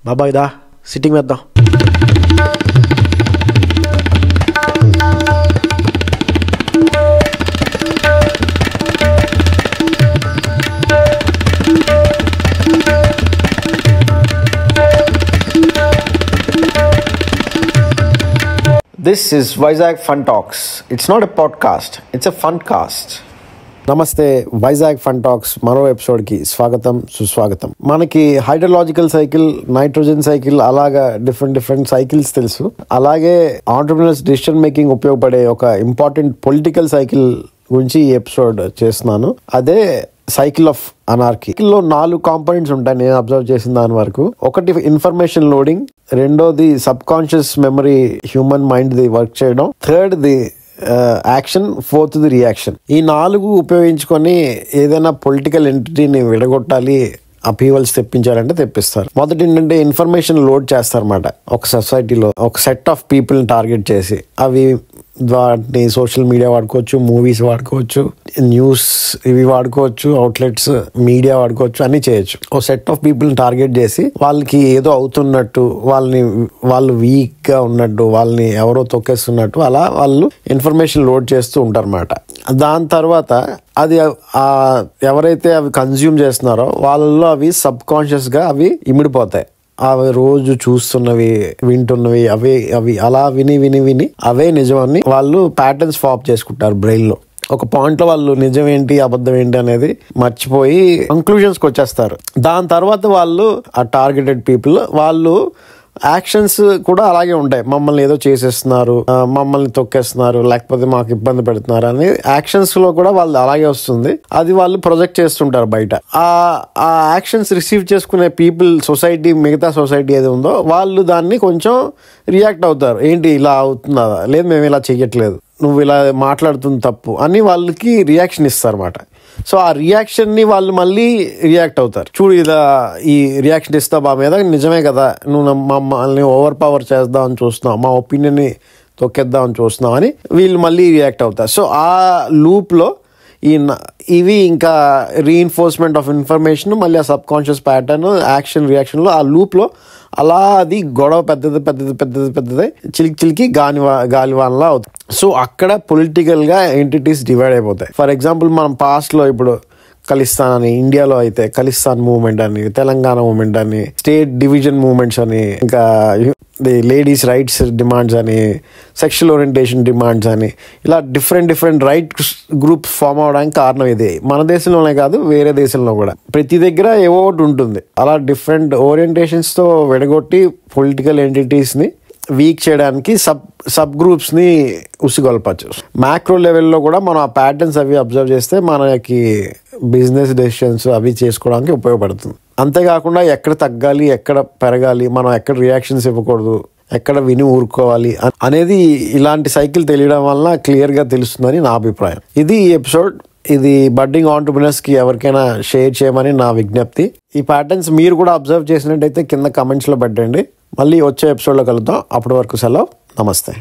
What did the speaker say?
బాబాయ్ దా సిట్టింగ్ వేద్దాం. This is Vizag Fun Talks. It's not a podcast, it's a fun cast. నమస్తే, Vizag fun talks మరో ఎపిసోడ్కి స్వాగతం సుస్వాగతం. మనకి హైడ్రోలాజికల్ సైకిల్, నైట్రోజన్ సైకిల్, అలాగా డిఫరెంట్ సైకిల్స్ తెలుసు. అలాగే ఆంటర్‌ప్రెన్యూర్స్ డిసిషన్ మేకింగ్ ఉపయోగపడే ఒక ఇంపార్టెంట్ పొలిటికల్ సైకిల్ గురించి ఈ ఎపిసోడ్ చేస్తున్నాను. అదే సైకిల్ ఆఫ్ అనార్కీ. లో 4 కాంపోనెంట్స్ ఉంటాయి నేను అబ్జర్వ్ చేసిన దాని వరకు. ఒకటి ఇన్ఫర్మేషన్ లోడింగ్, రెండోది subconscious memory, human mind the work చేయడం, third the action, fourth the reaction. ఈ 4 ఉపయోగించుకొని ఏదైనా పొలిటికల్ ఎంటిటీని విడగొట్టాలి, అపీవల్స్ తెప్పించాలంటే తెప్పిస్తారు. మొదటి ఏంటంటే ఇన్ఫర్మేషన్ లోడ్ చేస్తారన్నమాట. ఒక సొసైటీలో ఒక సెట్ ఆఫ్ పీపుల్ టార్గెట్ చేసి, అవి వాటిని సోషల్ మీడియా వాడుకోవచ్చు, మూవీస్ వాడుకోవచ్చు, న్యూస్ ఇవి వాడుకోవచ్చు, అవుట్లెట్స్ మీడియా వాడుకోవచ్చు, అన్ని చేయొచ్చు. ఓ సెట్ ఆఫ్ పీపుల్ టార్గెట్ చేసి వాళ్ళకి ఏదో అవుతున్నట్టు, వాళ్ళు వీక్ గా ఉన్నట్టు, వాళ్ళని ఎవరో తొక్కేస్తున్నట్టు అలా వాళ్ళు ఇన్ఫర్మేషన్ లోడ్ చేస్తూ ఉంటారన్నమాట. దాని తర్వాత అది ఎవరైతే అవి కన్జ్యూమ్ చేస్తున్నారో వాళ్ళలో అవి సబ్ కాన్షియస్ గా అవి ఇమిడిపోతాయి. అవి రోజు చూస్తున్నవి, వింటున్నవి అవి అలా విని అవే నిజమని వాళ్ళు ప్యాటర్న్స్ ఫామ్ చేసుకుంటారు బ్రెయిన్ లో. ఒక పాయింట్ లో వాళ్ళు నిజం ఏంటి అబద్ధం ఏంటి అనేది మర్చిపోయి కంక్లూజన్స్ కి వచ్చేస్తారు. దాని తర్వాత వాళ్ళు ఆ టార్గెటెడ్ పీపుల్ వాళ్ళు యాక్షన్స్ కూడా అలాగే ఉంటాయి. మమ్మల్ని ఏదో చేసేస్తున్నారు, మమ్మల్ని తొక్కేస్తున్నారు, లేకపోతే మాకు ఇబ్బంది పెడుతున్నారు అని యాక్షన్స్ లో కూడా వాళ్ళు అలాగే వస్తుంది. అది వాళ్ళు ప్రొజెక్ట్ చేస్తుంటారు బయట. ఆ యాక్షన్స్ రిసీవ్ చేసుకునే పీపుల్, సొసైటీ, మిగతా సొసైటీ ఏది ఉందో వాళ్ళు దాన్ని కొంచెం రియాక్ట్ అవుతారు. ఏంటి ఇలా అవుతుందా, లేదు మేము ఇలా చెయ్యట్లేదు, నువ్వు ఇలా మాట్లాడుతుంది తప్పు అని వాళ్ళకి రియాక్షన్ ఇస్తారు అన్నమాట. సో ఆ రియాక్షన్ ని వాళ్ళు మళ్ళీ రియాక్ట్ అవుతారు. చూడు ఇలా ఈ రియాక్షన్ ఇస్తా బా మీద, నిజమే కదా, నువ్వు మమ్మల్ని ఓవర్ పవర్ చేద్దామని చూస్తున్నావు, మా ఒపీనియన్ ని తొక్కేద్దామని చూస్తున్నావు అని వీళ్ళు మళ్ళీ రియాక్ట్ అవుతారు. సో ఆ లూప్ లో ఇవి ఇంకా రీఇన్ఫోర్స్మెంట్ ఆఫ్ ఇన్ఫర్మేషన్, మళ్ళీ ఆ sub conscious pattern, action, reaction లో ఆ లూప్ లో అలా అది గొడవ పెద్దది చిలికి గాలివానలా అవుతుంది. సో అక్కడ పొలిటికల్ గా ఎంటిటీస్ డివైడ్ అయిపోతాయి. ఫర్ ఎగ్జాంపుల్ మనం పాస్ట్ లో ఇప్పుడు ఖలిస్తాన్ అని, ఇండియాలో అయితే ఖలిస్తాన్ మూవ్మెంట్ అని, తెలంగాణ మూవ్మెంట్ అని, స్టేట్ డివిజన్ మూవ్మెంట్స్ అని, ఇంకా లేడీస్ రైట్స్ డిమాండ్స్ అని, సెక్షువల్ ఓరియంటేషన్ డిమాండ్స్ అని, ఇలా డిఫరెంట్ రైట్ గ్రూప్స్ ఫామ్ అవడానికి కారణం ఇది. మన దేశంలోనే కాదు, వేరే దేశంలో కూడా ప్రతి దగ్గర ఏవో ఒకటి ఉంటుంది. అలా డిఫరెంట్ ఓరియంటేషన్స్ తో విడగొట్టి పొలిటికల్ ఎంటిటీస్ ని వీక్ చేయడానికి సబ్ గ్రూప్స్ ని ఉసిగొల్పచ్చు. మ్యాక్రో లెవెల్లో కూడా మనం ఆ ప్యాటర్న్స్ అవి అబ్జర్వ్ చేస్తే మనకి బిజినెస్ డెసిషన్స్ అవి చేసుకోవడానికి ఉపయోగపడుతుంది. అంతేకాకుండా ఎక్కడ తగ్గాలి, ఎక్కడ పెరగాలి, మనం ఎక్కడ రియాక్షన్స్ ఇవ్వకూడదు, ఎక్కడ విని ఊరుకోవాలి అనేది ఇలాంటి సైకిల్ తెలియడం వల్ల క్లియర్ గా తెలుస్తుందని నా అభిప్రాయం. ఇది ఈ ఎపిసోడ్. ఇది బడ్డింగ్ ఆంటర్‌ప్రెన్యూర్స్ కి ఎవరికైనా షేర్ చేయమని నా విజ్ఞప్తి. ఈ ప్యాటర్న్స్ మీరు కూడా అబ్జర్వ్ చేసినట్టయితే కింద కమెంట్స్ లో పెట్టండి. మళ్ళీ వచ్చే ఎపిసోడ్లో కలుద్దాం. అప్పటి వరకు సెలవు. నమస్తే.